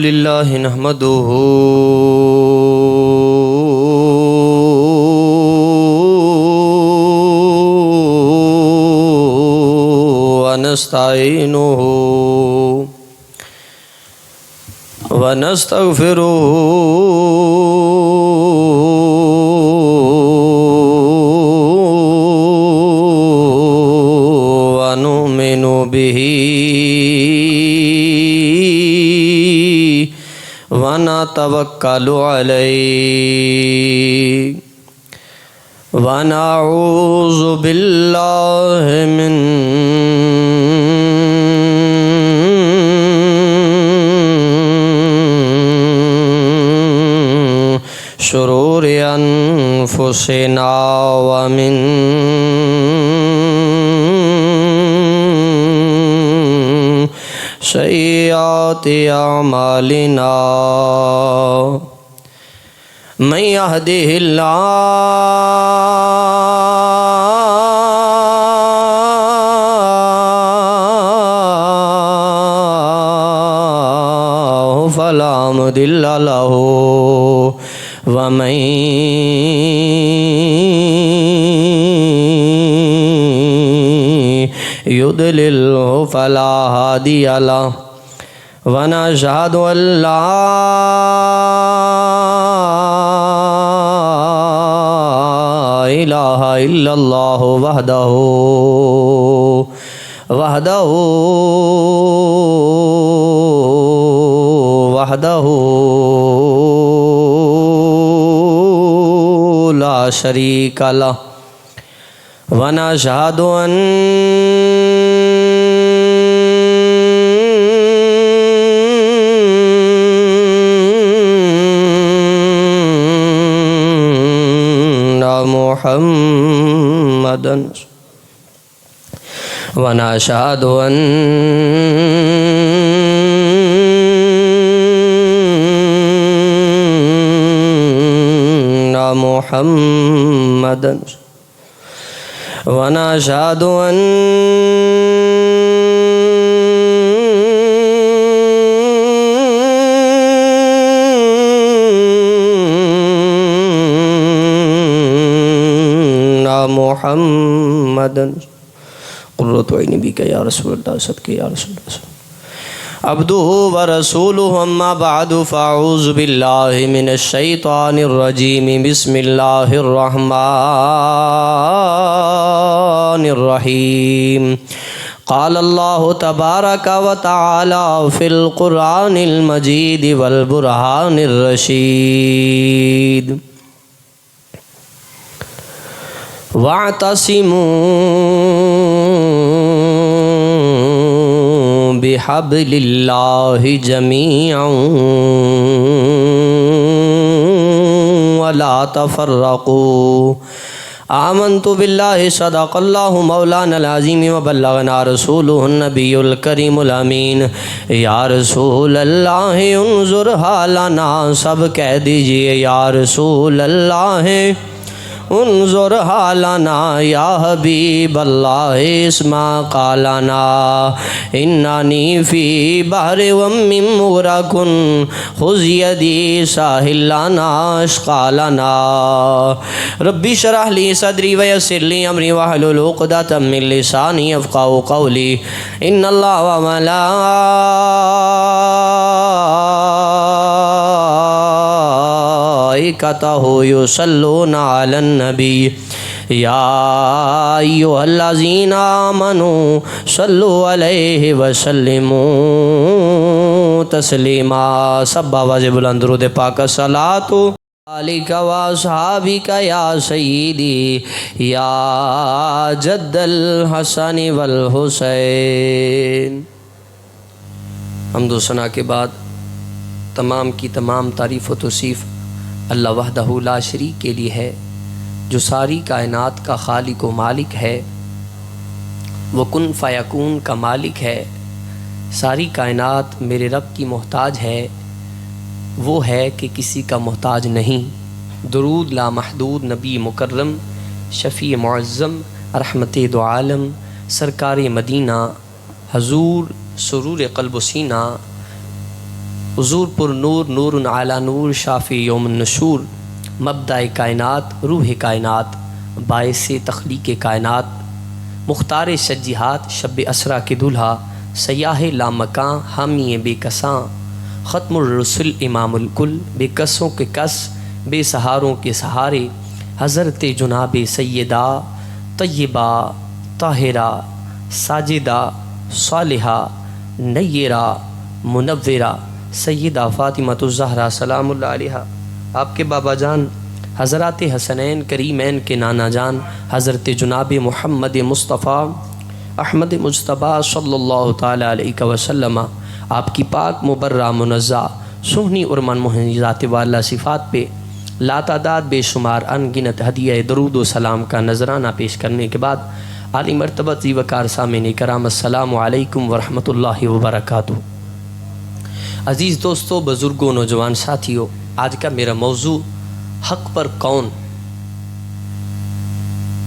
للہ نحمدہ ونستعینہ ونستغفرہ ونؤمن بہ ونتوکل علیہ ونعوذ باللہ من شرور انفسنا ومن سیئات اعمالنا من یہدہ اللہ فلا مضل لہ ومن يضلل فلا هادي له ونشهد أن لا إله إلا الله وحده لا شريك له ونشهد أن محمدا ونشهد أن محمدا ونشهد أن محمدا قرۃ عینی بک یا رسول اللہ صدقے یا رسول اللہ عبدہ ورسولہ اما بعد فاعوذ باللہ من الشیطان الرجیم بسم اللہ الرحمن الرحیم قال اللہ تبارک وتعالی فی القرآن المجید والبرہان الرشید وَاعْتَصِمُوا بِحَبْلِ اللَّهِ جَمِيعًا وَلَا تَفَرَّقُوا آمنت باللہ صدق اللہ مولانا العظیم وبلغنا رسولہ النبی الکریم الامین یا رسول اللہ انظر حالنا سب کہہ دیجئے یا رسول اللہ انظر حالنا یا حبیب اللہ اسما قالنا انانی فی بحر وم مغرقن خذ یدی ساحل لنا اشقالنا ربی شرح لی صدری ویسر لی امری واحلل عقدۃ من لسانی یفقہوا قولی ان اللہ وملائکتہ یصلون علی النبی یا ایھا الذین آمنوا صلوا علیہ وسلموا تسلیما سب آواز بلند درود پاک صلوات علیک و اصحابک یا سیدی یا جد الحسن والحسین حمد و ثنا کے بعد تمام کی تمام تعریف و توصیف اللہ وحدہ لا شریک کے لیے ہے جو ساری کائنات کا خالق و مالک ہے، وہ کن فیکون کا مالک ہے۔ ساری کائنات میرے رب کی محتاج ہے، وہ ہے کہ کسی کا محتاج نہیں۔ درود لامحدود نبی مکرم شفیع معظم رحمت دو عالم سرکار مدینہ حضور سرور قلب و سینہ حضور پر نور نور علی نور شافی یوم النشور مبدأ کائنات روح کائنات باعث تخلیق کائنات مختار شجیہات شب اسرا کے دلہا سیاہ لامکاں حامی بے کساں ختم الرسل امام الکل بے کسوں کے کس بے سہاروں کے سہارے حضرت جناب سیدہ طیبہ طاہرہ ساجدہ صالحہ نیرہ منورہ سیدہ فاطمہ الزہرا سلام اللہ علیہا، آپ کے بابا جان حضرات حسنین کریمین کے نانا جان حضرت جناب محمد مصطفیٰ احمد مجتبیٰ صلی اللہ تعالی علیہ وسلم، آپ کی پاک مبرہ منزہ سہنی اور منموہنی ذات والا صفات پہ لاتعداد بے شمار ان گنت ہدیہ درود و سلام کا نذرانہ پیش کرنے کے بعد عالی مرتبہ ذی وقار سامعین کرام السلام علیکم ورحمۃ اللہ وبرکاتہ۔ عزیز دوستو، بزرگوں، نوجوان ساتھیوں، آج کا میرا موضوع حق پر کون؟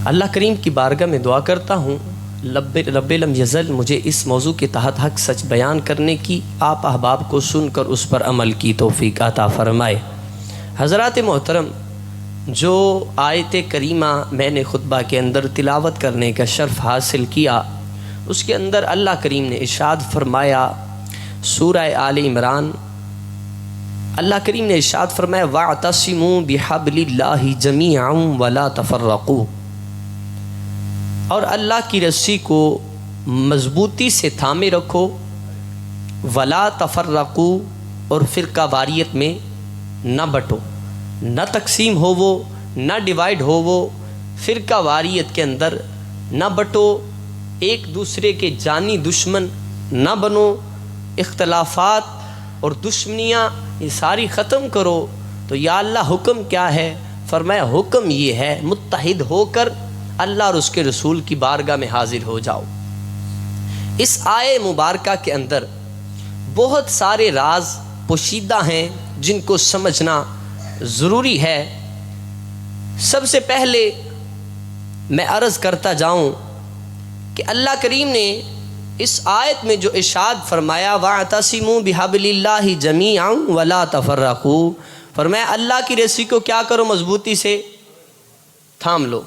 اللہ کریم کی بارگاہ میں دعا کرتا ہوں رب لم یزل مجھے اس موضوع کے تحت حق سچ بیان کرنے کی، آپ احباب کو سن کر اس پر عمل کی توفیق عطا فرمائے۔ حضرات محترم، جو آیت کریمہ میں نے خطبہ کے اندر تلاوت کرنے کا شرف حاصل کیا، اس کے اندر اللہ کریم نے ارشاد فرمایا، سورہ آل عمران، اللہ کریم نے ارشاد فرمایا وَاعْتَصِمُوا بِحَبْلِ اللَّهِ جَمِيعًا وَلَا تَفَرَّقُوا، اور اللہ کی رسی کو مضبوطی سے تھامے رکھو، وَلَا تَفَرَّقُوا، اور فرقہ واریت میں نہ بٹو، نہ تقسیم ہو وہ، نہ ڈیوائیڈ ہو وہ، فرقہ واریت کے اندر نہ بٹو، ایک دوسرے کے جانی دشمن نہ بنو، اختلافات اور دشمنیاں یہ ساری ختم کرو۔ تو یا اللہ حکم کیا ہے؟ فرمایا حکم یہ ہے متحد ہو کر اللہ اور اس کے رسول کی بارگاہ میں حاضر ہو جاؤ۔ اس آیے مبارکہ کے اندر بہت سارے راز پوشیدہ ہیں جن کو سمجھنا ضروری ہے۔ سب سے پہلے میں عرض کرتا جاؤں کہ اللہ کریم نے اس آیت میں جو ارشاد فرمایا وَاعْتَصِمُوا بِحَبْلِ اللَّهِ جَمِيعًا وَلَا تَفَرَّقُوا، فرمایا اللہ کی رسی کو کیا کرو؟ مضبوطی سے تھام لو۔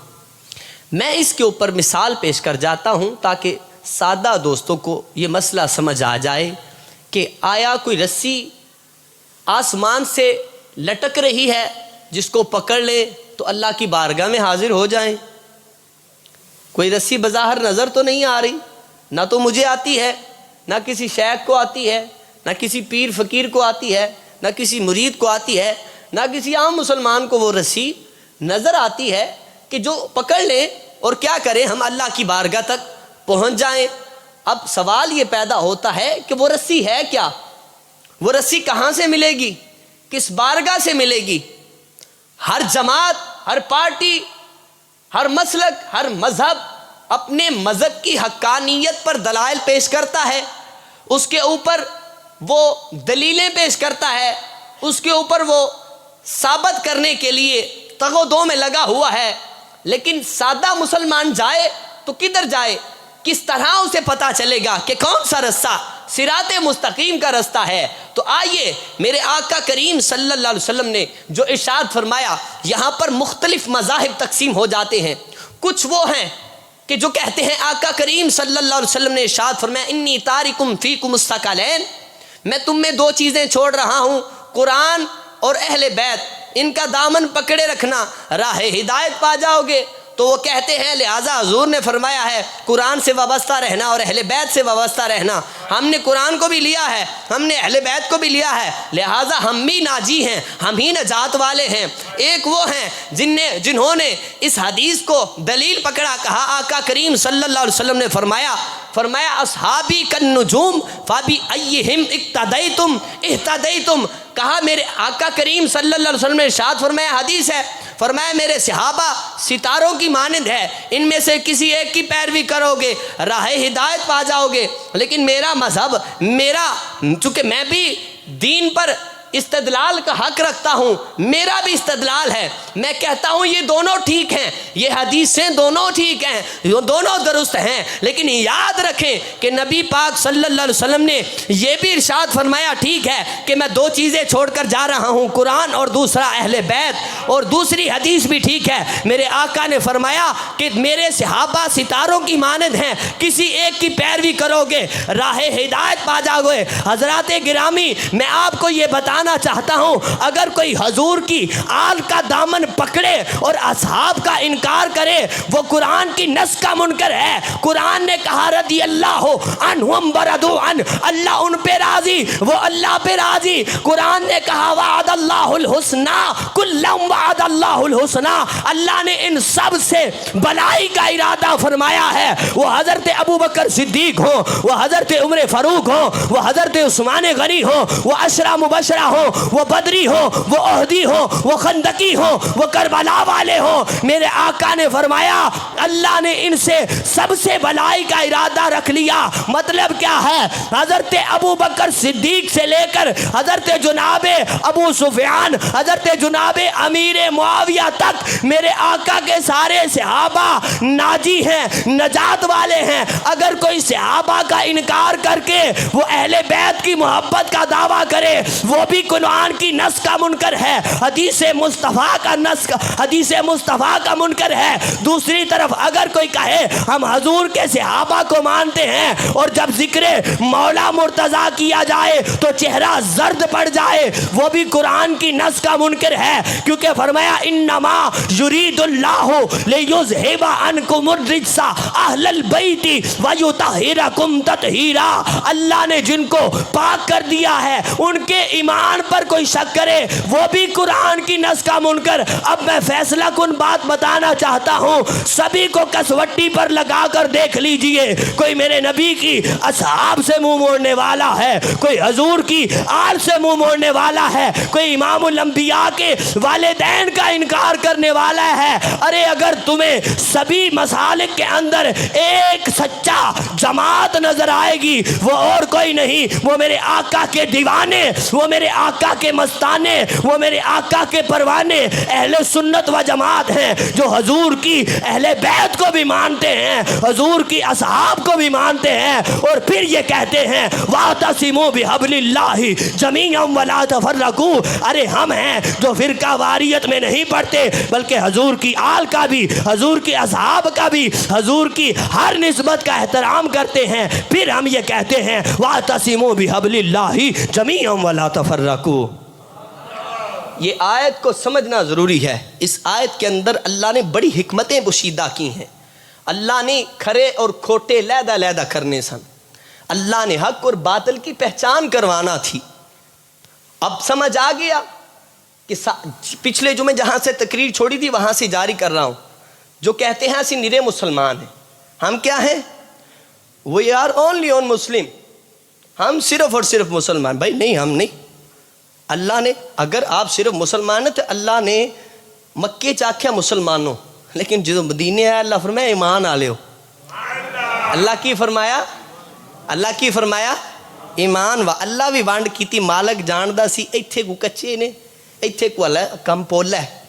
میں اس کے اوپر مثال پیش کر جاتا ہوں تاکہ سادہ دوستوں کو یہ مسئلہ سمجھ آ جائے کہ آیا کوئی رسی آسمان سے لٹک رہی ہے جس کو پکڑ لیں تو اللہ کی بارگاہ میں حاضر ہو جائیں؟ کوئی رسی بظاہر نظر تو نہیں آ رہی، نہ تو مجھے آتی ہے، نہ کسی شیخ کو آتی ہے، نہ کسی پیر فقیر کو آتی ہے، نہ کسی مرید کو آتی ہے، نہ کسی عام مسلمان کو وہ رسی نظر آتی ہے کہ جو پکڑ لیں اور کیا کریں، ہم اللہ کی بارگاہ تک پہنچ جائیں۔ اب سوال یہ پیدا ہوتا ہے کہ وہ رسی ہے کیا؟ وہ رسی کہاں سے ملے گی؟ کس بارگاہ سے ملے گی؟ ہر جماعت، ہر پارٹی، ہر مسلک، ہر مذہب اپنے مذہب کی حقانیت پر دلائل پیش کرتا ہے، اس کے اوپر وہ دلیلیں پیش کرتا ہے، اس کے اوپر وہ ثابت کرنے کے لیے تگ و دو میں لگا ہوا ہے۔ لیکن سادہ مسلمان جائے تو کدھر جائے؟ کس طرح اسے پتہ چلے گا کہ کون سا رستہ صراط مستقیم کا رستہ ہے؟ تو آئیے، میرے آقا کریم صلی اللہ علیہ وسلم نے جو ارشاد فرمایا، یہاں پر مختلف مذاہب تقسیم ہو جاتے ہیں۔ کچھ وہ ہیں کہ جو کہتے ہیں آقا کریم صلی اللہ علیہ وسلم نے ارشاد فرمایا انی تارکم فیکم الثقلین، میں تم میں دو چیزیں چھوڑ رہا ہوں، قرآن اور اہل بیت، ان کا دامن پکڑے رکھنا، راہ ہدایت پا جاؤ گے۔ تو وہ کہتے ہیں لہٰذا حضور نے فرمایا ہے قرآن سے وابستہ رہنا اور اہل بیت سے وابستہ رہنا، ہم نے قرآن کو بھی لیا ہے، ہم نے اہل بیت کو بھی لیا ہے، لہٰذا ہم بھی ناجی ہیں، ہم ہی نجات والے ہیں۔ ایک وہ ہیں جنہوں نے اس حدیث کو دلیل پکڑا، کہا آقا کریم صلی اللہ علیہ وسلم نے فرمایا اصحابی کالنجوم فبأیہم اقتدیتم اہتدیتم، کہا میرے آقا کریم صلی اللہ علیہ وسلم نے ارشاد فرمایا، حدیث ہے، فرمایا میرے صحابہ ستاروں کی مانند ہے، ان میں سے کسی ایک کی پیروی کرو گے راہ ہدایت پا جاؤ گے۔ لیکن میرا مذہب، چونکہ میں بھی دین پر استدلال کا حق رکھتا ہوں، میرا بھی استدلال ہے، میں کہتا ہوں یہ دونوں ٹھیک ہیں، یہ حدیثیں دونوں ٹھیک ہیں، یہ دونوں درست ہیں، لیکن یاد رکھیں کہ نبی پاک صلی اللہ علیہ وسلم نے یہ بھی ارشاد فرمایا ٹھیک ہے کہ میں دو چیزیں چھوڑ کر جا رہا ہوں، قرآن اور دوسرا اہل بیت، اور دوسری حدیث بھی ٹھیک ہے، میرے آقا نے فرمایا کہ میرے صحابہ ستاروں کی مانند ہیں، کسی ایک کی پیروی کرو گے راہ ہدایت پا جاؤ گے۔ حضرات گرامی، میں آپ کو یہ بتانا چاہتا ہوں، اگر کوئی حضور کی آل کا دامن پکڑے اور اصحاب کا انکار کرے وہ قرآن کی نص کا منکر ہے۔ قرآن نے کہا رضی اللہ عنہم ورضوا عنہ، اللہ ان پہ راضی، وہ اللہ پہ راضی۔ قرآن نے کہا وعد اللہ الحسنى کلا وعد اللہ الحسنى، اللہ نے ان سب سے بلائی کا ارادہ فرمایا ہے، وہ حضرت ابوبکر صدیق ہو، وہ حضرت عمر فاروق ہو، وہ حضرت عثمان غنی ہو، وہ عشرہ مبشرہ ہو، وہ بدری ہو، وہ احدی ہو، وہ خندقی ہو، وہ کربلا والے ہو، میرے آقا نے فرمایا اللہ نے ان سے سب سے بلائی کا ارادہ رکھ لیا۔ مطلب کیا ہے؟ حضرت ابوبکر صدیق سے لے کر حضرت جناب ابو سفیان، حضرت جناب امیر معاویہ تک میرے آقا کے سارے صحابہ ناجی ہیں، نجات والے ہیں۔ اگر کوئی صحابہ کا انکار کر کے وہ اہل بیت کی محبت کا دعویٰ کرے وہ بھی قرآن کی نص کا منکر ہے، حدیث مصطفیٰ کا حدیث مصطفیٰ کا منکر ہے۔ دوسری طرف اگر کوئی کہے ہم حضور کے صحابہ کو مانتے ہیں اور جب ذکر مولا مرتضیٰ کیا جائے تو چہرہ زرد پڑ جائے، وہ بھی قرآن کی نص کا منکر ہے، کیونکہ فرمایا انما یرید اللہ لیذھب عنکم الرجس اہل البیت ویطہرکم تطہیرا، اللہ نے جن کو پاک کر دیا ہے ان کے ایمان پر کوئی شک کرے وہ بھی قرآن کی نص کا منکر۔ اب میں فیصلہ کن بات بتانا چاہتا ہوں، سبھی کو کسوٹی پر لگا کر دیکھ لیجئے، کوئی میرے نبی کی اصحاب سے منہ موڑنے والا ہے، کوئی حضور کی آل سے منہ موڑنے والا ہے، کوئی امام الانبیاء کے والدین کا انکار کرنے والا ہے۔ ارے اگر تمہیں سبھی مسالک کے اندر ایک سچا جماعت نظر آئے گی وہ اور کوئی نہیں، وہ میرے آقا کے دیوانے، وہ میرے آقا کے مستانے، وہ میرے آقا کے پروانے اہل سنت و جماعت ہیں، جو حضور کی اہل بیت کو بھی مانتے ہیں، حضور کی اصحاب کو بھی مانتے ہیں، اور پھر یہ کہتے ہیں وَاعْتَصِمُوا بِحَبْلِ اللَّهِ جَمِيعًا وَلَا تَفَرَّقُوا۔ ارے ہم ہیں جو فرقہ واریت میں نہیں پڑھتے بلکہ حضور کی آل کا بھی، حضور کے اصحاب کا بھی، حضور کی ہر نسبت کا احترام کرتے ہیں۔ پھر ہم یہ کہتے ہیں وَاعْتَصِمُوا بِحَبْلِ اللَّهِ جَمِيعًا وَلَا تَفَرَّقُوا۔ یہ آیت کو سمجھنا ضروری ہے۔ اس آیت کے اندر اللہ نے بڑی حکمتیں پوشیدہ کی ہیں۔ اللہ نے کھرے اور کھوٹے لیدہ لیدہ کرنے سن، اللہ نے حق اور باطل کی پہچان کروانا تھی۔ اب سمجھ آ گیا کہ پچھلے جمعے جہاں سے تقریر چھوڑی تھی وہاں سے جاری کر رہا ہوں، جو کہتے ہیں اسی نرے مسلمان ہیں، ہم کیا ہیں؟ We are only on Muslim، ہم صرف اور صرف مسلمان۔ بھائی نہیں، ہم نہیں۔ اللہ نے، اگر آپ صرف مسلمان ہیں تو اللہ نے مکے چاکھیا مسلمانوں، لیکن جو مدینے ہے اللہ فرمایا ایمان آلے ہو۔ اللہ کی فرمایا، اللہ کی فرمایا ایمان، و اللہ بھی وانڈ کیتی مالک جاندہ سی ایتھے کو کچے نے، ایتھے کو اللہ کم پولا ہے۔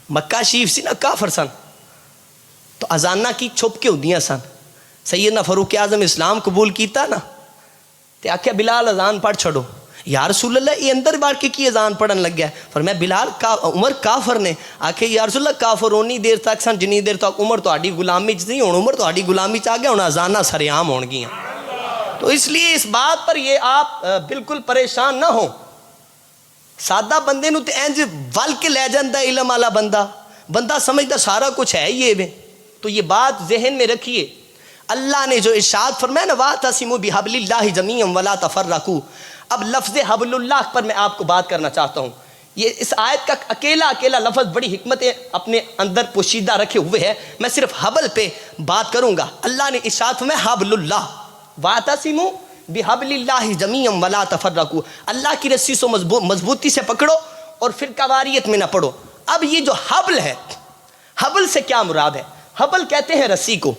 مکہ شریف سی نا کافر سن تو ازانہ کی چھپ کے ہوندیاں سن۔ سیدنا فاروق اعظم اسلام قبول کیتا نا تے آکھیا بلال اذان پڑھ چھڑو۔ یا رسول اللہ یہ اندر بار کے کی اذان پڑھن لگ گیا، فرمایا بلال عمر کافر نے۔ آکھے یا رسول اللہ کافر اونی دیر تک سن جنی دیر تک عمر تو آڈی غلامی چ نہیں، عمر تو آڈی غلامی چ آ گیا، ہن اذاناں سریعام ہون گیاں۔ تو اس لیے اس بات پر یہ آپ بالکل پریشان نہ ہو۔ سادہ بندے نو تے انج ول کے لے جاندا علم والا بندہ سمجھدا سارا کچھ ہے یہ وے۔ تو یہ بات ذہن میں رکھیے، اللہ نے جو ارشاد فرمایا نا وَاعْتَصِمُوا بِحَبْلِ اللَّهِ جَمِيعًا وَلَا تَفَرَّقُوا۔ اب لفظ حبل اللہ پر میں آپ کو بات کرنا چاہتا ہوں۔ یہ اس آیت کا اکیلا لفظ بڑی حکمتیں اپنے اندر پوشیدہ رکھے ہوئے ہے، میں صرف حبل پہ بات کروں گا۔ اللہ نے ارشاد فرمایا حبل اللہ، وَاعْتَصِمُوا بِحَبْلِ اللَّهِ جَمِيعًا وَلَا تَفَرَّقُوا، اللہ کی رسی سے مضبوطی سے پکڑو اور فرقہ واریت میں نہ پڑو۔ اب یہ جو حبل ہے، حبل سے کیا مراد ہے؟ حبل کہتے ہیں رسی کو۔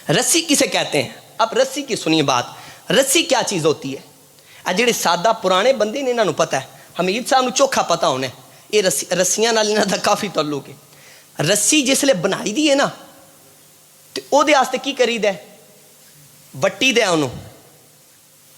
رسی کسے کہتے ہیں؟ اب رسی کی سنیے بات، رسی کیا چیز ہوتی ہے؟ جڑے سادہ پرانے بندے نے انہاں نوں پتہ ہے، حمید صاحب نوں چوکھا پتہ ہونا ہے یہ رسیاں نال انہاں دا کافی تعلق ہے۔ رسی جسلے بنائی دی ہے نا تے او دے واسطے کی کری دے، وٹی دے انہوں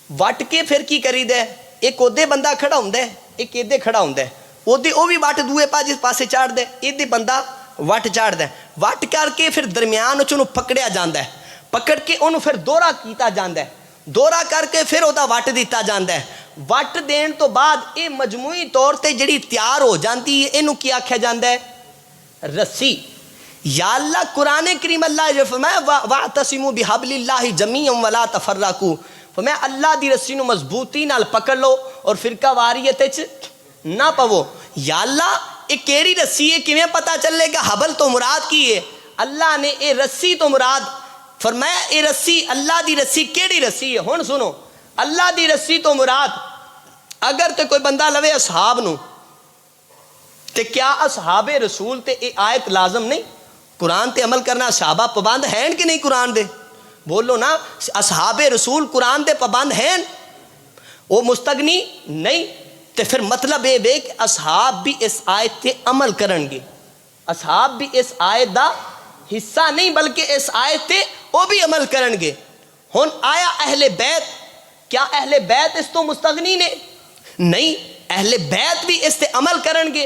وٹ کے پھر کی کری دے، ایک اودے بندہ کھڑا ہوندا ہے ایک ایدے کھڑا ہوندا ہے، اودے او بھی وٹ دوئے پاسے چاڑ دے، ایدے بندہ وٹ چاڑ دے، وٹ کر کے پھر درمیان وچ انہوں پکڑیا جاندا ہے، پکڑ کے انہوں پھر دورہ کیتا جاندا ہے، دورہ کر کے پھر اودا وٹ دیتا جاندا ہے، وٹ دین تو بعد اے مجموعی طور تے جڑی تیار ہو جاندی ہے اینوں کی آکھیا جاندا ہے، رسی۔ یا اللہ قرآن کریم اللہ جو فرمایا وَاعْتَصِمُوا بِحَبْلِ اللَّهِ جَمِيعًا وَلَا تَفَرَّقُوا، فرمایا اللہ دی رسی نو مضبوطی نال پکڑ لو اور فرقہ واریت وچ نہ پو۔ یا اللہ ایک کیڑی رسی ہے کیویں پتہ چلے گا حبل تو مراد کی ہے؟ اللہ نے اے رسی تو مراد فرمایا اے رسی اللہ دی رسی کیڑی رسی ہے؟ ہن سنو اللہ دی رسی تو مراد اگر تے کوئی بندہ لوے اصحاب نو تے کیا اصحاب رسول تے اے آیت لازم نہیں؟ قرآن تے عمل کرنا صحابہ پابند ہیں کہ نہیں قرآن دے؟ بولو نا اصحاب رسول قرآن دے پابند ہیں؟ وہ مستغنی نہیں؟ تے پھر مطلب یہ بے کہ اصحاب بھی اس آیت تے عمل کرن گے، اصحاب بھی اس آیت دا حصہ نہیں بلکہ اس آیت تے وہ بھی عمل کرن گے۔ ہن آیا اہل بیت، کیا اہل بیت اس تو مستغنی نے؟ نہیں، اہل بیت بھی اس تے عمل کرن گے،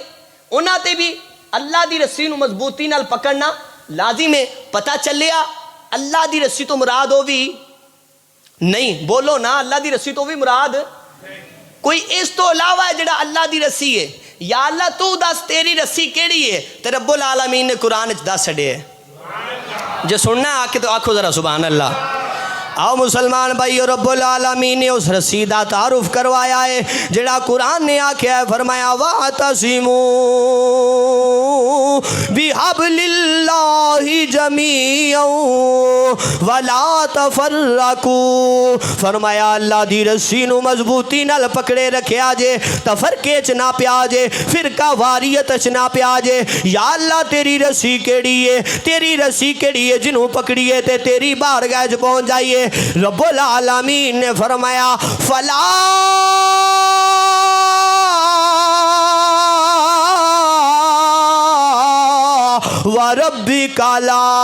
انہاں تے بھی اللہ دی رسی نو مضبوطی نال پکڑنا لازم ہے۔ پتہ چلیا اللہ دی رسی تو مراد ہو بھی نہیں، بولو نا اللہ دی رسی تو بھی مراد کوئی اس تو علاوہ ہے جڑا اللہ دی رسی ہے؟ یا اللہ تو دس تیری رسی کیڑی ہے؟ تے رب العالمین نے قرآن وچ دس چھڑے ہے۔ جو سننا ہے آکے تو آکھو ذرا سبحان اللہ۔ آؤ مسلمان بھائی، رب العالمین نے اس رسی دا تعارف کروایا ہے جڑا قرآن نے آکھیا ہے، فرمایا وَاعْتَصِمُوا بِحَبْلِ اللَّهِ جَمِيعًا وَلَا تَفَرَّقُوا، فرمایا اللہ دی رسی نو مضبوطی نال پکڑے رکھیا جے، تفرقے چ نہ پیا جے، فرقہ واریت چ نہ پیا جے۔ یا اللہ تیری رسی کیڑی ہے؟ تیری رسی کیڑی ہے جنوں پکڑیے تے تیری بارگاہ وچ پہنچ جائیے؟ رب العالمین نے فرمایا فلا وَرَبِّكَ لَا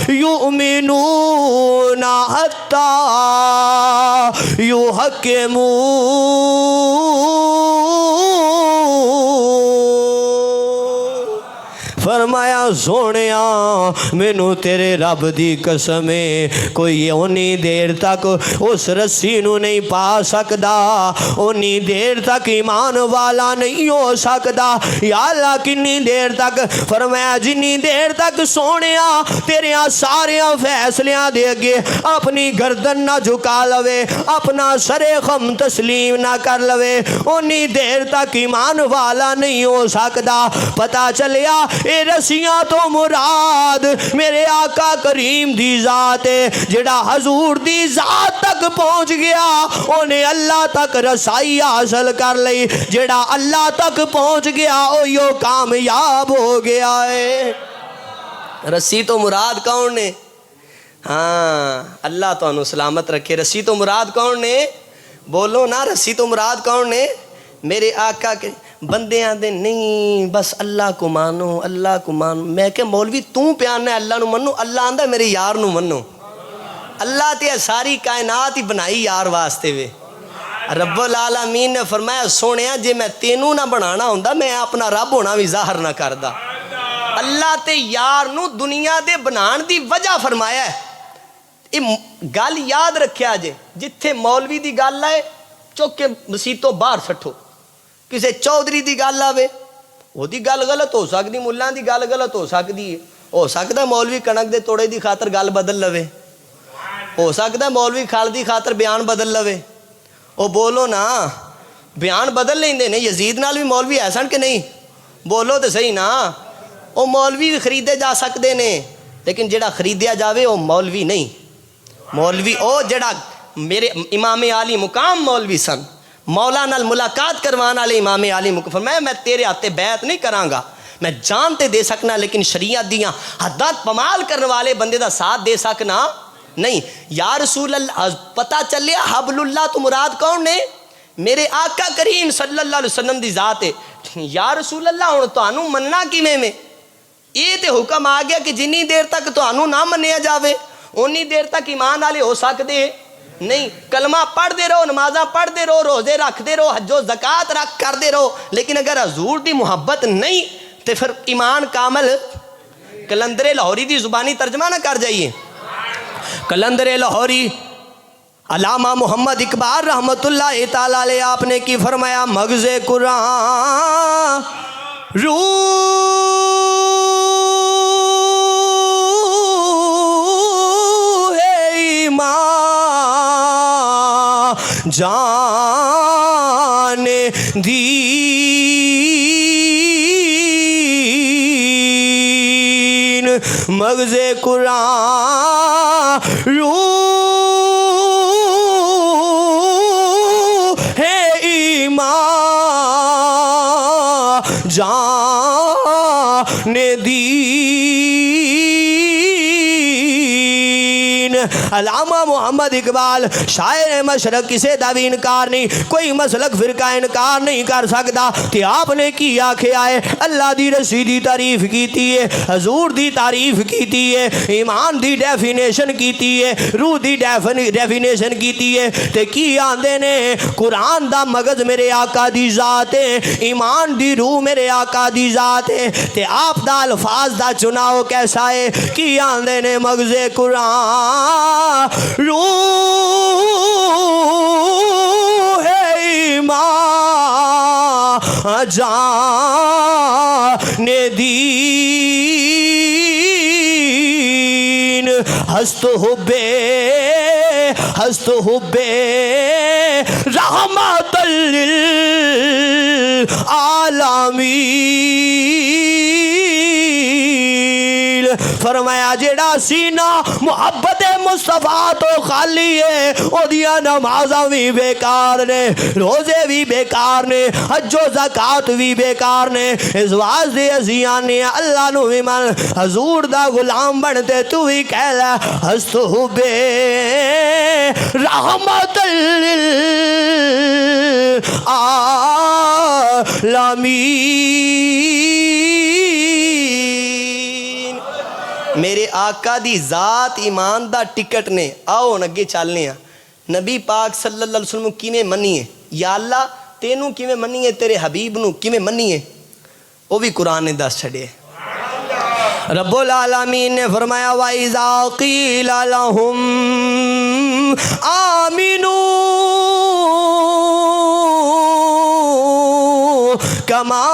يُؤْمِنُونَ حَتَّى يُحَكِّمُوا، فرمایا سونیا مینوں تیرے رب دی قسم ہے کوئی اونی دیر تک اس رسی نو نہیں پا سکدا، اونی دیر تک ایمان والا نہیں ہو سکدا۔ یا اللہ کنی دیر تک؟ فرمایا جنی دیر تک سونیا تیریاں ساریاں فیصلیاں دے اگے اپنی گردن نہ جھکا لوے، اپنا سر خم تسلیم نہ کر لوے، اونی دیر تک ایمان والا نہیں ہو سکدا۔ پتہ چلیا اے رسیاں تو مراد میرے آقا کریم دی ذات ہے، جڑا حضور دی ذات تک پہنچ گیا انہیں اللہ تک رسائی حاصل کر لئی، جڑا اللہ تک پہنچ گیا او یو کامیاب ہو گیا ہے۔ رسی تو مراد کون نے؟ ہاں اللہ تو انہوں سلامت رکھے۔ رسی تو مراد کون نے؟ بولو نا رسی تو مراد کون نے؟ میرے آقا کے بندے آندے نہیں بس اللہ کو مانو، اللہ کو مانو۔ میں کہ مولوی توں پیانا ہے اللہ نو منو، اللہ آندہ میرے یار نو منو۔ اللہ تے ساری کائنات ہی بنائی یار واسطے وے۔ رب العالمین نے فرمایا سونیا جے میں تینوں نہ بنانا ہوندہ میں اپنا رب ہونا بھی ظاہر نہ کردہ۔ اللہ تے یار نو دنیا دے بنان دی وجہ فرمایا ہے۔ یہ گل یاد رکھیا جے، جتھے مولوی دی گل آئے چوک کے مسیتوں باہر سٹھو، کسے چودھری دی گل آوے وہ دی گل غلط ہو سکتی، ملان دی گل غلط ہو سکتی ہے، ہو سکتا ہے مولوی کنک دے توڑے دی خاطر گل بدل لوے، ہو سکتا ہے مولوی کھال دی خاطر بیان بدل لوے۔ او بولو نا بیان بدل لیں دے نہیں، یزید نال بھی مولوی ایسن کہ نہیں؟ بولو تو صحیح نا۔ او مولوی بھی خریدے جا سکتے نے لیکن جڑا خریدیا جاوے او مولوی نہیں۔ مولوی او جڑا میرے امام عالی مقام مولوی سن، مولا نال ملاقات کروانا والے امام عالی مقام، فرمایا میں تیرے ہاتھے بیعت نہیں کراں گا، میں جان تے دے سکنا لیکن شریعت دیاں حدات پمال کرنے والے بندے دا ساتھ دے سکنا نہیں، یا رسول اللہ پتہ چلیا حبل اللہ تو مراد کون نے؟ میرے آقا کریم صلی اللہ علیہ وسلم دی ذات ہے۔ یا رسول اللہ ہن تانوں مننا کیویں میں؟ یہ تے حکم آ گیا کہ جنی دیر تک تانوں نہ منیا جاوے اونی دیر تک ایمان والے ہو سکدے نہیں۔ کلمہ پڑھتے رہو، نمازاں پڑھتے رہو، روزے رکھتے رہو، حج و زکات رکھ کرتے رہو، لیکن اگر حضور دی محبت نہیں تو پھر ایمان کامل۔ کلندر لاہوری دی زبانی ترجمہ نہ کر جائیے۔ کلندر لاہوری علامہ محمد اقبال رحمت اللہ تعالی علیہ آپ نے کی فرمایا، مغز قرآن روح ایمان جان دین، مغز قرآن روح ہے ایمان جان دین۔ علامہ محمد اقبال شاعر مشرق، کسے دا بھی انکار نہیں، کوئی مسلک فرقہ انکار نہیں کر سکتا کہ آپ نے کی آکھیا ہے اللہ دی رسی دی تعریف کیتی ہے، حضور دی تعریف کیتی ہے، ایمان دی ڈیفینیشن کیتی ہے، روح دی ڈیفینیشن کیتی ہے، تے کی آندے نے قرآن دا مغز میرے آقا دی ذات ہے، ایمان دی روح میرے آقا دی ذات ہے، تے آپ دا الفاظ دا چناؤ کیسا ہے؟ کی آندے نے مغز قرآن روح ہے ایمان جان دین، ہست حبے رحمت للعالمین۔ فرمایا جیڑا سینہ محبت مصطفیٰ تو خالی ہے او دیا نمازاں بھی بیکار نے، روزے بھی بیکار نے، حج و زکات بھی بیکار نے۔ اس واسطے اسی آنے اللہ نو بھی من حضور دا غلام بنتے تو ہی کہہ لے ہست حبے رحمت للعالمین۔ میرے آقا دی ذات ایمان دا ٹکٹ نے۔ آؤ اگے چلنے ہیں، نبی پاک صلی اللہ علیہ وسلم کیویں منیے؟ یا اللہ تینوں کیویں منیے، تیرے حبیب نو کیویں منیے؟ وہ بھی قرآن نے دس چھڑے۔ رب العالمین نے فرمایا وَإِذَا قِيلَ لَهُمْ آمِنُوا كَمَا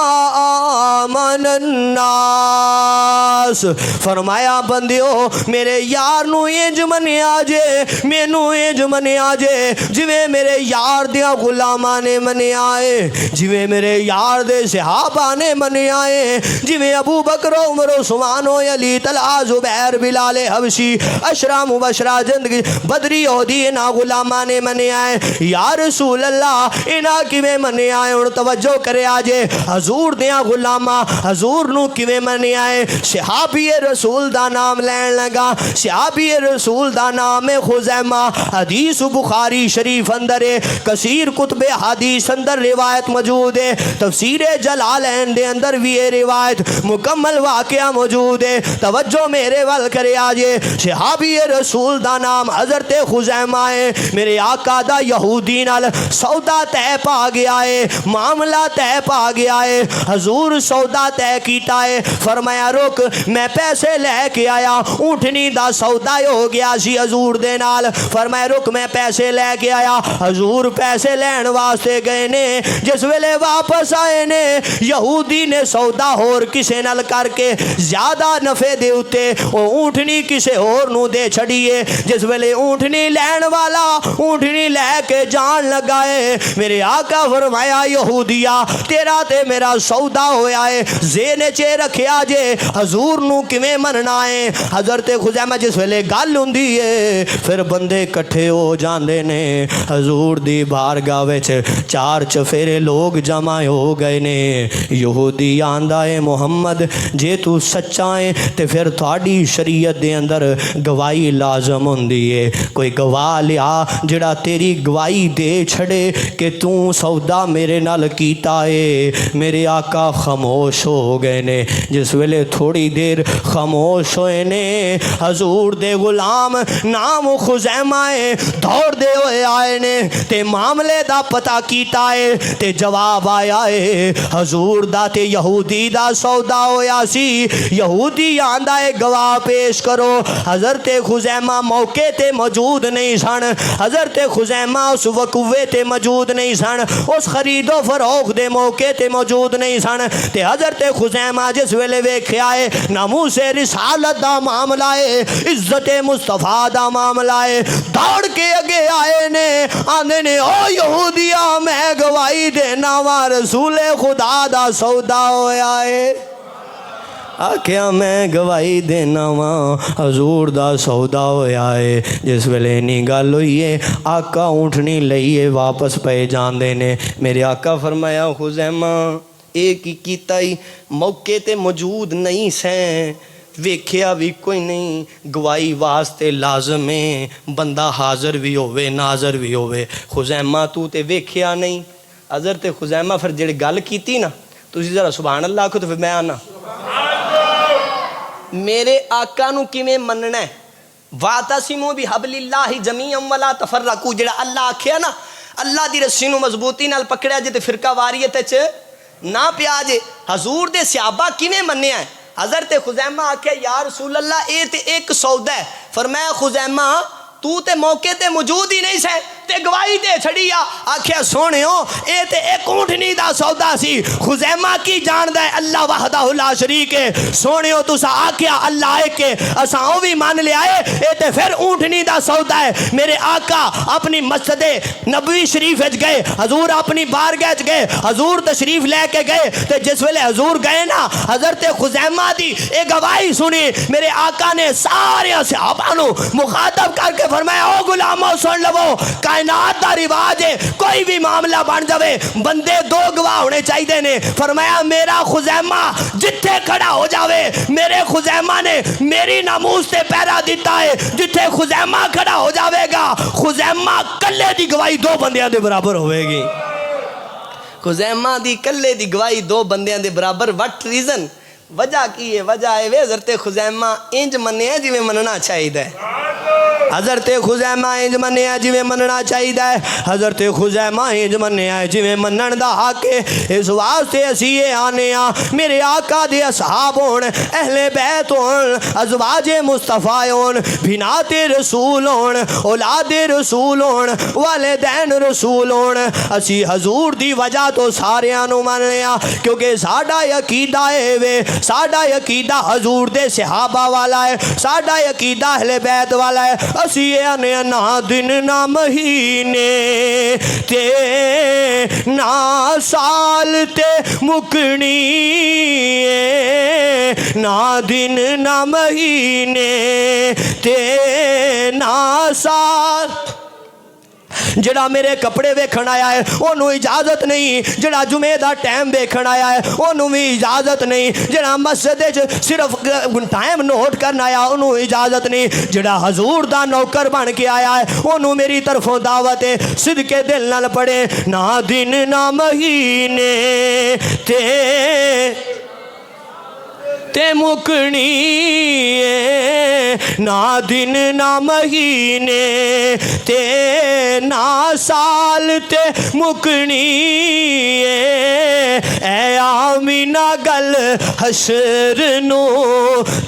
آمَنَ النَّاسِ، فرمایا بندیو میرے یار نو انج منیا جے، مینو انج منیا جے جویں میرے یار دیاں غلاماں نے منیا ہے، جویں میرے یار دے صحابہ نے منیا ہے، جویں ابو بکر عمر عثمان و علی طلحہ زبیر بلال حبشی اشرا مبشرہ زندگی بدری عہدی انہاں غلاماں نے منیا ہے۔ یا رسول اللہ انہاں کیویں منیا ہے؟ ہن توجہ کرے آجے حضور دیاں غلاماں حضور نو کیویں منیا ہے؟ صحابی رسول دا نام لین لگا، صحابی رسول دا نام خزیمہ، حدیث بخاری شریف اندر ہے، کثیر کتب حدیث اندر روایت موجود ہے، تفسیر جلالین دے اندر بھی یہ روایت مکمل واقعہ موجود ہے۔ توجہ میرے ول کرے آجے، صحابی رسول دا نام حضرت خزیمہ ہے۔ میرے آقا دا یہودی نال سودا طے پا گیا ہے، معاملہ طے پا گیا ہے، حضور سودا طے کیتا ہے، فرمایا رک میں پیسے لے کے آیا، اونٹنی دا سودا ہو گیا سی حضور دے نال، فرمایا رک میں پیسے لے کے آیا۔ حضور پیسے لین واسطے گئے نے، جس ویلے واپس آئے نے یہودی نے سودا ہور کسے نال کر کے زیادہ نفع دے اتے او اونٹنی کسے اور نو دے چھڑیے۔ جس ویلے اونٹنی لین والا اونٹنی لے کے جان لگائے، میرے آقا فرمایا یہودیا تیرا تے میرا سودا ہویا ہے ذہن چے رکھیا جے حضور نو کیویں مننا ہے حضرت خزیمہ جس ویلے گل ہوندی ہے پھر بندے کٹھے ہو جاندے نے حضور دی بارگاہ وچ چار چفیرے لوگ جمع ہو گئے نے یہودی آندا ہے محمد جے تو سچا ہے تے پھر تھوڑی شریعت دے اندر گواہی لازم ہوندی ہے کوئی گواہ لیا جڑا تیری گواہی دے چھڑے کہ تو سودا میرے نال کیتا ہے میرے آقا خاموش ہو گئے نے جس ویلے تھوڑی دیر خاموش ہوئے نے حضور دے غلام نام خزیمہ ہے دوڑ دے ہوئے آئے نے تے معاملے دا پتہ کیتا ہے تے جواب آیا ہے حضور دا تے یہودی دا سودا ہویا سی یہودی آندا ہے گواہ پیش کرو حضرت خزیمہ موقع تے موجود نہیں سن حضرت خزیمہ اس وقوے تے موجود نہیں سن اس خرید و فروخت دے موقع تے موجود نہیں سن تے حضرت خزیمہ جس ویلے ویکھیا ہے ناموس رسالت دا معاملہ ہے عزت مصطفیٰ دا معاملہ ہے دوڑ کے اگے آئے نے آندے نے او یہودیا میں گواہی دینا وا رسول خدا دا سودا ہویا ہے آکھیا میں گواہی دینا وا حضور دا سودا ہویا ہے جس ویلے نہیں گل ہوئی ہے آقا اونٹنی لئیے واپس پہ جاندے نے میرے آقا فرمایا خزیمہ ایک ہی کیتا ہی موقع تے موجود نہیں سیں ویکھیا بھی کوئی نہیں گواہی واسطے لازم ہے بندہ حاضر بھی ہوئے ناظر بھی ہوئے خزیمہ تو تے ویکھیا نہیں حضرت خزیمہ پھر جڑی گل کیتی نا تسی ذرا سبحان اللہ کو تو پھر میں آنا میرے آقا نو کیویں مننا ہے وَاعْتَصِمُوا بِحَبْلِ اللَّهِ جَمِيعًا وَلَا تَفَرَّقُوا جڑا اللہ آکھیا نا اللہ دی رسی نو مضبوطی نال پکڑیا جے تے فرقہ واریت وچ نہ پیا جے حضور دے صحابہ کیویں منیا ہے حضرت خزیمہ آکھیا یا رسول اللہ اے تے ایک سودا ہے فرمایا خزیمہ تو تے موقع تے موجود ہی نہیں سے تے گواہی دے چھڑیا آکھیا سونیو اے تے ایک اونٹنی دا سودا سی خزیمہ کی جاندا ہے اللہ وحدہ لا شریک ہے سونیو تسا آکھیا اللہ ہے کہ اساں او بھی مان لیا ہے اے تے پھر اونٹنی دا سودا ہے میرے آقا اپنی مسجد نبوی شریف وچ گئے حضور اپنی بارگاہ وچ گئے حضور تشریف لے کے گئے تے جس ویلے حضور گئے نا حضرت خزیمہ دی اے گواہی سنی میرے آقا نے سارے صحابہ نو مخاطب کر کے فرمایا او غلامو سن لو کائنات دا رواج ہے کوئی بھی معاملہ بن جاوے بندے دو گواہ ہونے چاہیے نے فرمایا میرا خزیمہ جتھے کھڑا ہو جاوے میرے خزیمہ نے میری ناموس تے پہرا دیتا ہے جتھے خزیمہ کھڑا ہو جاوے گا خزیمہ کلے دی گواہی دو بندیاں دے برابر ہوئے گی خزیمہ دی کلے دی گواہی دو بندیاں دے برابر وٹ ریزن وجہ کی ہے وجہ ہے حضرت خزیمہ انج منیا جی میں مننا چاہیے حضرت خزیمہ انج منیا جی میں مننا چاہیے حضرت خزیمہ انج منیا جی میں منن دا حق ہے اس واسطے اسی یہ آنے میرے آقا دے اصحاب ہون اہل بیت ہون ازواج مصطفیٰ ہون بنات رسول ہون اولاد رسول ہون والدین رسول ہون اسی حضور دی وجہ تو سارے آنو منیا کیونکہ ساڑا عقیدہ ہے وے ساڑا عقیدہ حضور دے صحابہ والا ہے ساڑا عقیدہ اہل بیت والا ہے اسی آنے نہ دن نہ مہینے تے نہ سال تے مکنی نہ دن نہ مہینے تے نہ سال جڑا میرے کپڑے ویکھن آیا ہے انہوں اجازت نہیں جڑا جمعہ دا ٹائم ویکھن آیا ہے انہوں بھی اجازت نہیں جڑا مسجد صرف ٹائم نوٹ کرنا آیا انہوں اجازت نہیں جڑا حضور دا نوکر بن کے آیا ہے انہوں میری طرفوں دعوت ہے صدقے دل نال پڑے نہ دن نہ مہینے تے مکنی نہ دن نہ مہینے تے نہ سال تے مکنی اے آمینہ گل حشر نو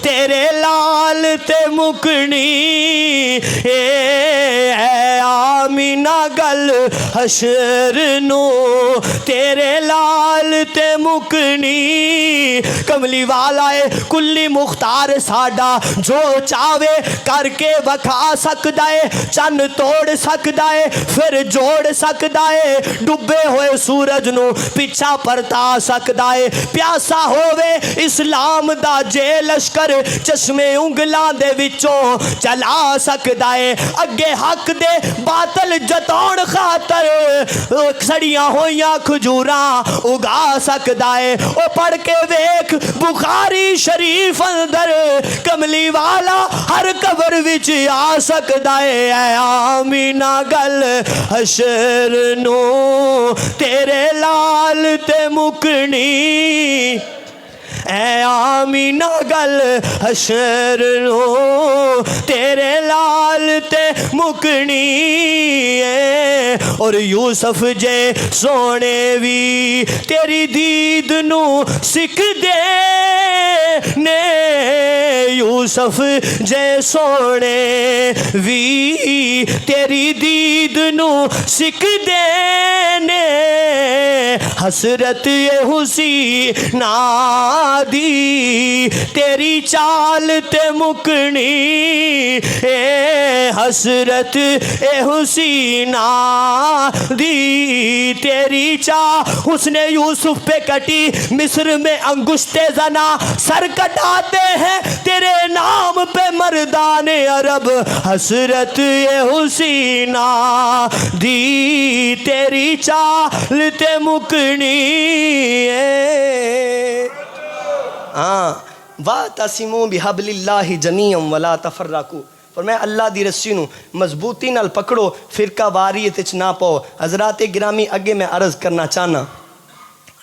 تیرے لال تے مکنی اے آمینہ گل حشر نو تیرے لال تے مکنی کملی والا ہے کلی مختار ساڈا جو چاہے کر کے وکھا سکدا ہے چن توڑ سکدا ہے پھر جوڑ سکدا ہے ڈبے ہوئے سورج نو پیچھا پرتا سکدا ہے پیاسا ہووے اسلام دا جے لشکر چشمے انگلاں دے وچوں چلا سکدا ہے اگے حق دے باطل جتاؤن خاطر سڑیاں ہویاں کھجوراں اگا سکدا ہے او پڑھ کے ویکھ بخاری شریف اندر کملی والا ہر قبر وچ آ سکدا ہے اے آمینہ گل حشر نو تیرے لال تے مکنی اے آمینہ گل حشر نو تیرے لال تے مکنی ہے اور یوسف جے سونے وی تیری دید نو سکھ دے نے یوسف جے سونے وی تیری دید نو سکھ دے نے حسرت یہ حسینہ دی تیری چال تے مکنی اے حسرت اے حسینہ دی تیری چال حسن یوسف پہ کٹی مصر میں انگشت زنا سر کٹاتے ہیں تیرے نام پہ مردان عرب حسرت اے حسینہ دی تیری چال تے مکنی ہاں وَاعْتَصِمُوا بِحَبْلِ اللَّهِ جَمِيعًا وَلَا تَفَرَّقُوا فرمایا اللہ دی رسی نو مضبوطی نال پکڑو فرقہ واریت وچ نہ پاؤ حضرات گرامی اگے میں عرض کرنا چاہنا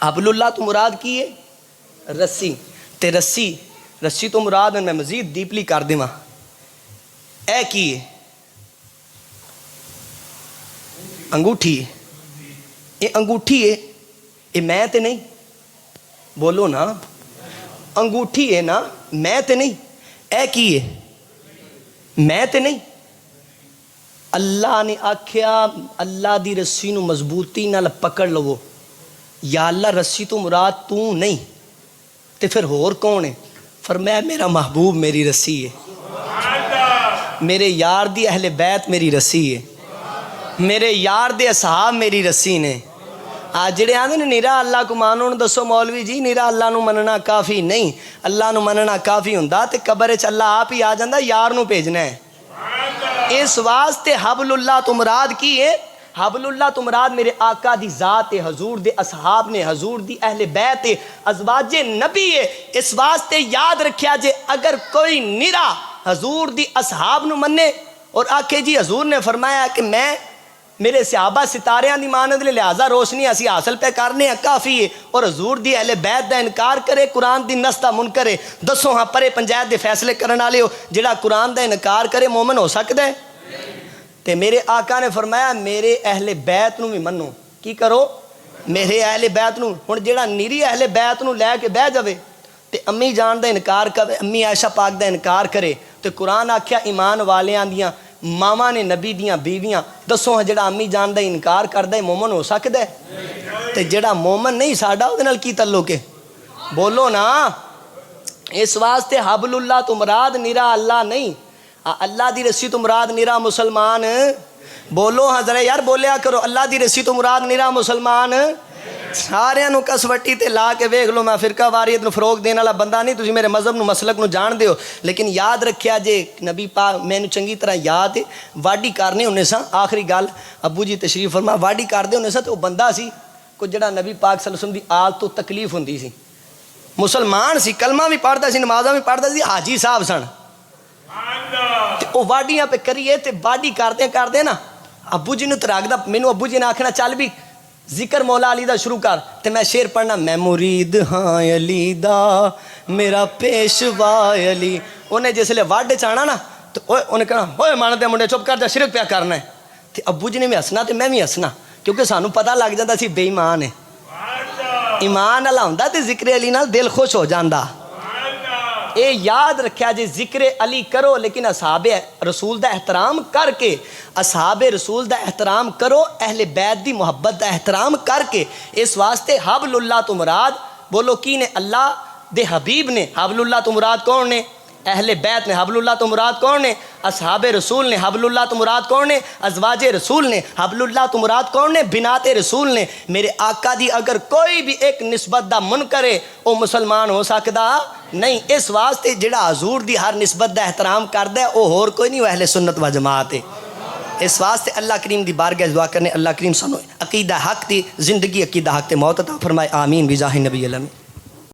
حبل اللہ تو مراد کی ہے رسی تے رسی تو مراد میں مزید ڈیپلی کر دیواں اے کی ہے انگوٹھی ہے یہ انگوٹھی ہے یہ میں تے نہیں بولو نا انگوٹھی ہے نا میں تے نہیں اے کی ہے میں تے نہیں اللہ نے آکھیا اللہ دی رسی نو مضبوطی نال پکڑ لو یا اللہ رسی تو مراد تو نہیں تے پھر ہور کون ہے فرمایا میرا محبوب میری رسی ہے میرے یار دی اہل بیت میری رسی ہے میرے یار دے اصحاب میری رسی نے آج جڑے آندے نے نیرا اللہ کو مانو دسو مولوی جی نیرا اللہ نو مننا کافی نہیں اللہ نو مننا کافی ہوندا تے قبر وچ اللہ آپ ہی آ جاندا یار نو بھیجنا ہے اس واسطے حبل اللہ تو مراد کی ہے حبل اللہ تو مراد میرے آقا دی ذات ہے حضور دے اصحاب نے حضور دی اہل بیت ہے ازواج نبی ہے اس واسطے یاد رکھیا جے اگر کوئی نیرا حضور دی اصحاب نو مننے اور آکھے جی حضور نے فرمایا کہ میں میرے صحابہ ستاریاں دی مانند لے لہذا روشنی اسی حاصل پہ کرنے ہیں کافی ہے اور حضور دی اہل بیت دا انکار کرے قرآن دی نص دا منکر ہے دسو ہاں پرے پنجایت دے فیصلے کرن والے ہو جڑا قرآن دا انکار کرے مومن ہو سکدا ہے تے میرے آقا نے فرمایا میرے اہل بیت نو بھی منو کی کرو میرے اہل بیت نو ہن جڑا نیری اہل بیت نو لے کے بہ جاوے تے امی جان دا انکار کرے امی عائشہ پاک دا انکار کرے تے قرآن آکھیا ایمان والیاں دیاں ماما نے نبی دیاں بیویاں دسو ہاں جڑا امی جان دا انکار کردا ہے مومن ہو سکدا ہے تے جڑا مومن نہیں ساڈا اودے نال کی تعلق ہے بولو نا اس واسطے حبل اللہ تو مراد نیرا اللہ نہیں اللہ دی رسی تو مراد نیرا مسلمان بولو ہاں ذرا یار بولیا کرو اللہ دی رسی تو مراد نیرا مسلمان سارے نو کسوٹی تے لا کے ویکھ لو میں فرقہ واریت نو فروغ دینے والا بندہ نہیں تسی میرے مذہب نو مسلک نو جان دیو لیکن یاد رکھیا جے نبی پاک مینوں چنگی طرح یاد ہے واڈی کرنے ہونے سا آخری گل ابو جی تشریف فرما واڈی کردے ہونے سا تے او بندہ سی کو جڑا نبی پاک صلی اللہ علیہ وسلم دی آل تو تکلیف ہوندی سی مسلمان سی کلمہ بھی پڑھدا سی نمازاں بھی پڑھدا سی حاجی صاحب سن تے او واڈیاں پہ کریے تے واڈی کردے نا ابو جی نو تراغدا مینوں ابو جی نے آکھنا چل بھی ذکر مولا علی دا شروع کر تے میں شعر پڑھنا میں مرید ہاں علی دا میرا پیشوا علی انہیں جس لئے واڈ چانا نا تو انہیں کہنا ہوئے مانا دے منڈے چپ کر جا شرک پیا کرنا ہے تے ابو جی نے بھی ہسنا تے میں بھی ہسنا کیونکہ سانو پتہ لگ جاتا سی بے ایمان ہے ایمان اللہ ہوندا تے ذکر علی نال دل خوش ہو جاندا اے یاد رکھیا جے ذکر علی کرو لیکن اصحاب رسول دا احترام کر کے، اصحاب رسول دا احترام کرو، اہل بیت دی محبت دا احترام کر کے۔ اس واسطے حبل اللہ تو مراد بولو کی نے؟ اللہ دے حبیب نے۔ حبل اللہ تو مراد کون نے؟ اہل بیت نے۔ حبل اللہ تو مراد کون نے؟ اصحاب رسول نے۔ حبل اللہ تو مراد کون نے؟ ازواج رسول نے۔ حبل اللہ تو مراد کون نے؟ بنات رسول نے۔ میرے آقا دی اگر کوئی بھی ایک نسبت دا من کرے وہ مسلمان ہو سکدا نہیں۔ اس واسطے جڑا حضور دی ہر نسبت دا احترام کردا ہے وہ ہور کوئی نہیں، وہ اہل سنت و جماعت ہے۔ اس واسطے اللہ کریم دی بارگاہ دعا کرنے اللہ کریم سانو عقیدہ حق دی زندگی، عقیدہ حق تے موت عطا فرمائے، آمین بجاہ نبی الامین۔